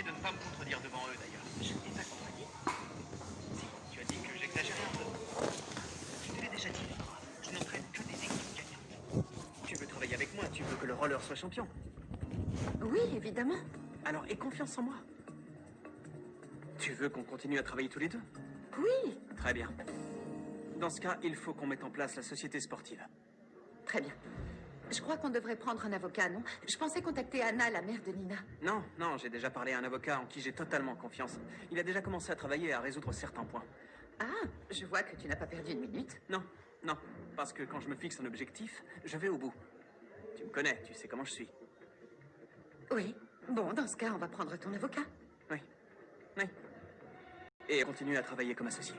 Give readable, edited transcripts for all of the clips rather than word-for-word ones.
de ne pas me contredire devant eux, d'ailleurs. Je n'ai pas contredit. Si, tu as dit que j'exagérais un peu. Je te l'ai déjà dit, Laura. Je n'entraîne que des équipes gagnantes. Tu veux travailler avec moi, tu veux que le roller soit champion. Oui, évidemment. Alors, aie confiance en moi. Tu veux qu'on continue à travailler tous les deux? Oui, Très bien. Dans ce cas, il faut qu'on mette en place la société sportive. très bien. Je crois qu'on devrait prendre un avocat, non? Je pensais contacter Anna, la mère de Nina. Non, non, j'ai déjà parlé à un avocat en qui j'ai totalement confiance. Il a déjà commencé à travailler et à résoudre certains points. Ah, je vois que tu n'as pas perdu une minute. Non, non, parce que quand je me fixe un objectif, je vais au bout. Tu me connais, tu sais comment je suis. Oui. Bon, dans ce cas, on va prendre ton avocat. Oui, oui. Et continuer à travailler comme associé.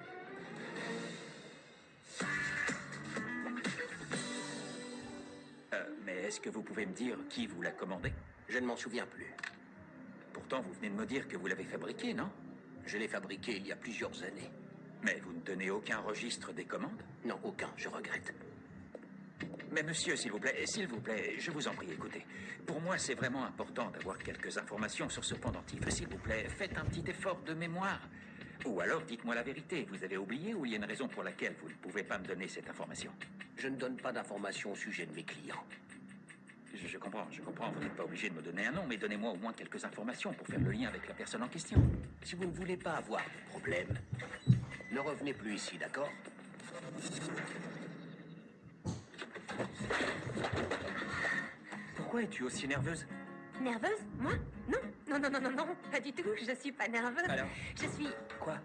Mais est-ce que vous pouvez me dire qui vous l'a commandé? Je ne m'en souviens plus. Pourtant, vous venez de me dire que vous l'avez fabriqué, non? Je l'ai fabriqué il y a plusieurs années. Mais vous ne tenez aucun registre des commandes? Non, aucun, je regrette. Mais monsieur, s'il vous plaît, je vous en prie, écoutez. Pour moi, c'est vraiment important d'avoir quelques informations sur ce pendentif. S'il vous plaît, faites un petit effort de mémoire. Ou alors, dites-moi la vérité. Vous avez oublié ou il y a une raison pour laquelle vous ne pouvez pas me donner cette information? Je ne donne pas d'informations au sujet de mes clients. Je comprends. Vous n'êtes pas obligé de me donner un nom, mais donnez-moi au moins quelques informations pour faire le lien avec la personne en question. Si vous ne voulez pas avoir de problème, ne revenez plus ici, d'accord? Pourquoi es-tu aussi nerveuse? Nerveuse? Moi? Non. Non, pas du tout. Je suis pas nerveuse. Alors? Je suis... Quoi?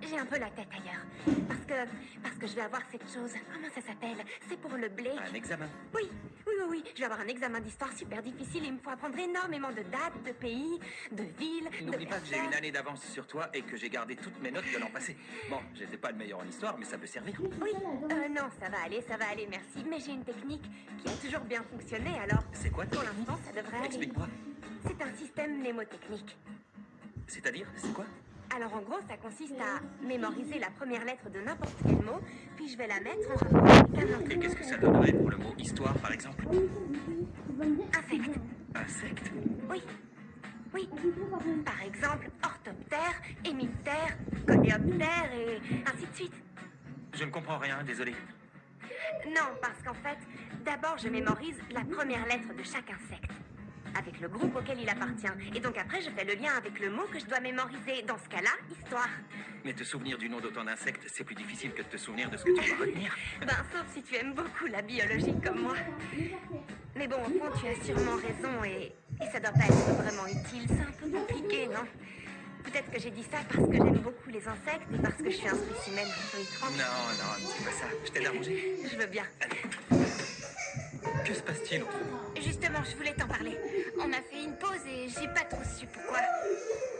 J'ai un peu la tête ailleurs. Parce que je vais avoir cette chose. Comment ça s'appelle? C'est pour le blé. Un examen? Oui. Je vais avoir un examen d'histoire super difficile et il me faut apprendre énormément de dates, de pays, de villes, de N'oublie pas que j'ai personnes. une année d'avance sur toi et que j'ai gardé toutes mes notes de l'an passé. Bon, j'étais pas le meilleur en histoire, mais ça peut servir. Oui. Non, ça va aller, merci. Mais j'ai une technique qui a toujours bien fonctionné, alors... C'est quoi ta Pour technique? l'instant, ça devrait aller. Explique-moi. C'est un système mnémotechnique. C'est-à-dire, c'est quoi? Alors en gros, ça consiste à mémoriser la première lettre de n'importe quel mot, puis je vais la mettre en rapport avec un autre. Et qu'est-ce que ça donnerait pour le mot histoire, par exemple? Insecte. Insecte? Oui. Par exemple, orthoptère, hémiptère, coléoptère et ainsi de suite. Je ne comprends rien, désolé. Non, parce qu'en fait, d'abord je mémorise la première lettre de chaque insecte, avec le groupe auquel il appartient. Et donc après, je fais le lien avec le mot que je dois mémoriser. Dans ce cas-là, histoire. Mais te souvenir du nom d'autant d'insectes, c'est plus difficile que de te souvenir de ce que tu dois retenir. Sauf si tu aimes beaucoup la biologie comme moi. Mais bon, au fond, tu as sûrement raison et ça doit pas être vraiment utile. C'est un peu compliqué, non? Peut-être que j'ai dit ça parce que j'aime beaucoup les insectes et parce que je suis un spécimen un peu étrange. Non, ne dis pas ça. Je t'aide à ranger. Je veux bien. Que se passe-t-il entre nous? Justement, je voulais t'en parler. On a fait une pause et j'ai pas trop su pourquoi.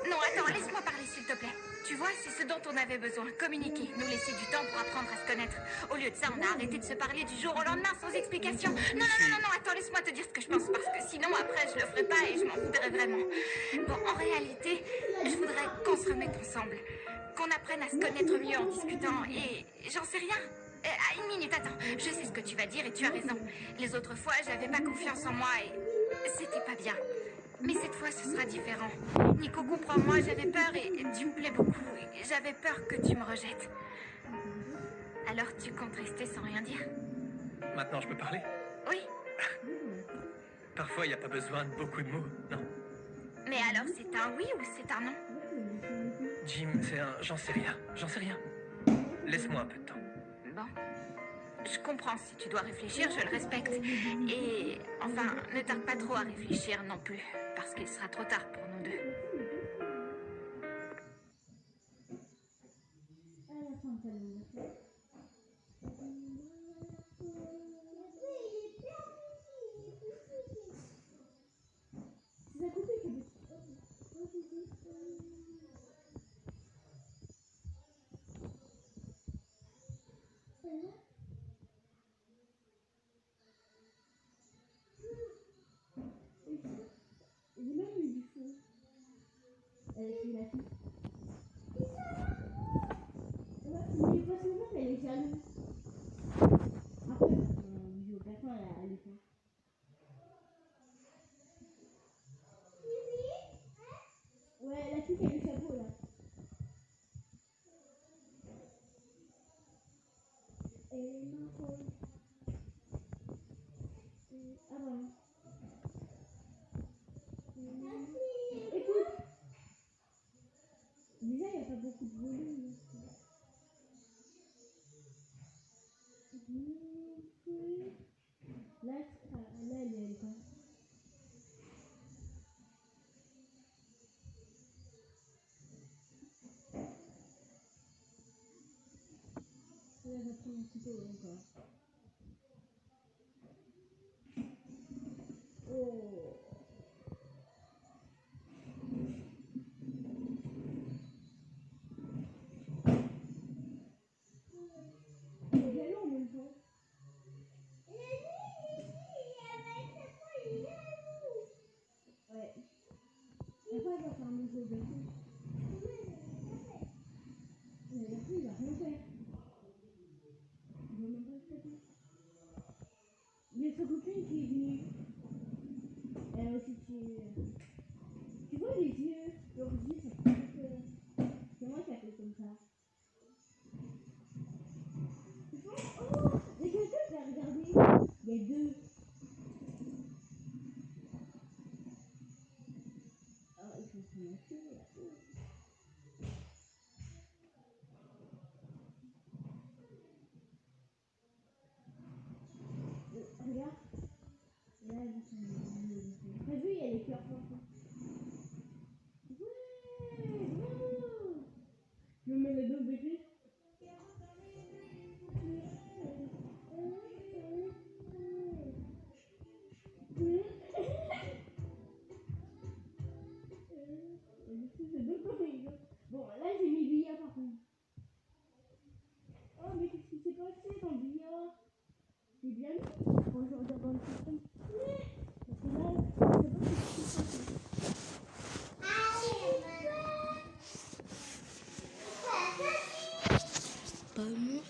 Non, attends, laisse-moi parler, s'il te plaît. Tu vois, c'est ce dont on avait besoin. Communiquer, nous laisser du temps pour apprendre à se connaître. Au lieu de ça, on a arrêté de se parler du jour au lendemain sans explication. Non, attends, laisse-moi te dire ce que je pense, parce que sinon, après, je le ferai pas et je m'en voudrais vraiment. Bon, en réalité, je voudrais qu'on se remette ensemble. Qu'on apprenne à se connaître mieux en discutant et... j'en sais rien. Une minute, attends. Je sais ce que tu vas dire et tu as raison. Les autres fois, j'avais pas confiance en moi et c'était pas bien. Mais cette fois, ce sera différent. Nico, comprends-moi, j'avais peur et tu me plais beaucoup. J'avais peur que tu me rejettes. Alors, tu comptes rester sans rien dire? Maintenant, je peux parler? Oui. Parfois, il n'y a pas besoin de beaucoup de mots, non. Mais alors, c'est un oui ou c'est un non? Jim, c'est un... J'en sais rien. Laisse-moi un peu de temps. Bon. Je comprends, si tu dois réfléchir, je le respecte. Et enfin, ne tarde pas trop à réfléchir non plus, parce qu'il sera trop tard pour nous deux. Ouais, qui a le chapeau là. Et marron. Ah voilà. Écoute, déjà il n'y a pas beaucoup de volume. Là, là, elle est pas. Là, elle va prendre un petit peu encore. Oh. C'est bien long en même temps. Ouais. Après, elle va faire un jeu de fou. Mais la fille, il va rien faire. Il va même pas se taper. Il y a sa copine qui est venue. Elle aussi, tu vois les yeux, leurs yeux, ça fait c'est moi qui a fait comme ça. Oh, il y a quelqu'un qui a regardé. Il y a deux. Oh, ils sont sur ma queue là. Regarde. Là, ils sont. T'as vu, il y a les cœurs partout. Ouais, bravo. Je mets les deux bébés. Bon, là j'ai mis billard par contre. Oh, mais qu'est-ce qui s'est passé dans le billard? C'est bien mis. Quand je regarde dans le système. Parce que là, je sais pas ce qui s'est passé. Pas nous,